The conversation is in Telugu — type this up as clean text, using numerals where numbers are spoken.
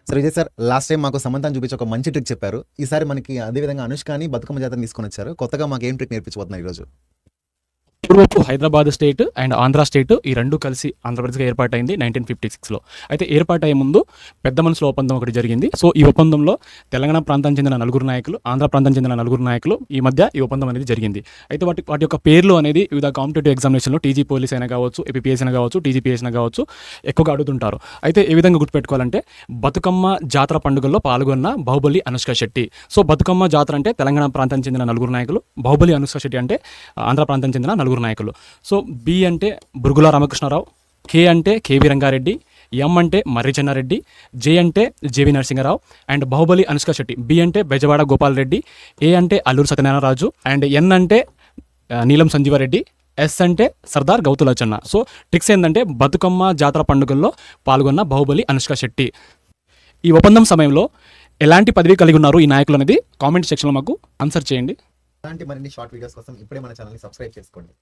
సరే విజయ్ సార్, లాస్ట్ టైం మాకు సమంతాన్ని చూపించి ఒక మంచి ట్రిక్ చెప్పారు. ఈసారి మనకి అదే విధంగా అనుష్కని బతుకమ్మ జాతరని తీసుకొని వచ్చారు. కొత్తగా మాకు ఏం ట్రిక్ నేర్పించబోతున్నారు ఈరోజు? పూర్వపు Hyderabad state and Andhra state ఈ రెండు కలిసి ఆంధ్రప్రదేశ్గా ఏర్పాటైంది 1956లో. అయితే ఏర్పాటయ్యే ముందు పెద్ద మనసులో ఒప్పందం ఒకటి జరిగింది. సో ఈ ఒప్పందంలో తెలంగాణ ప్రాంతానికి చెందిన నలుగురు నాయకులు, ఆంధ్ర ప్రాంతానికి చెందిన నలుగురు నాయకులు ఈ మధ్య ఈ ఒప్పందం అనేది జరిగింది. అయితే వాటి యొక్క పేర్లు అనేది వివిధ కాంపిటేటివ్ ఎగ్జామినేషన్లో టీజీ పోలీస్ అయినా కావచ్చు, ఏపీఎస్ అయినా కావచ్చు, టీజీపీఎస్ అయినా కావచ్చు ఎక్కువగా అడుగుతుంటారు. అయితే ఏ విధంగా గుర్తుపెట్టుకోవాలంటే, బతుకమ్మ జాతర పండుగల్లో పాల్గొన్న బాహుబలి అనుష్క శెట్టి. సో బతుకమ్మ జాతర అంటే తెలంగాణ ప్రాంతానికి చెందిన నలుగురు నాయకులు, బాహుబలి అనుష్క శెట్టి అంటే ఆంధ్ర ప్రాంతానికి చెందిన నలుగురు నాయకులు. సో బి అంటే బురుగుల రామకృష్ణారావు, కే అంటే కేవీ రంగారెడ్డి, ఎం అంటే మర్రి చెన్నారెడ్డి, జే అంటే జేవి నరసింహారావు అండ్ బాహుబలి అనుష్క శెట్టి. బి అంటే బెజవాడ గోపాల్ రెడ్డి, ఏ అంటే అల్లూరు సత్యనారాయణరాజు అండ్ ఎన్ అంటే నీలం సంజీవారెడ్డి, ఎస్ అంటే సర్దార్ గౌతులచ్చన్న. సో ట్రిక్స్ ఏంటంటే, బతుకమ్మ జాతర పండుగల్లో పాల్గొన్న బాహుబలి అనుష్క శెట్టి. ఈ ఒప్పందం సమయంలో ఎలాంటి పదవి కలిగి ఉన్నారు ఈ నాయకులు అనేది కామెంట్ సెక్షన్లో మాకు ఆన్సర్ చేయండి. అలాంటి మరిన్ని షార్ట్ వీడియోస్ కోసం ఇప్పుడే మన ఛానల్ని సబ్స్క్రైబ్ చేసుకోండి.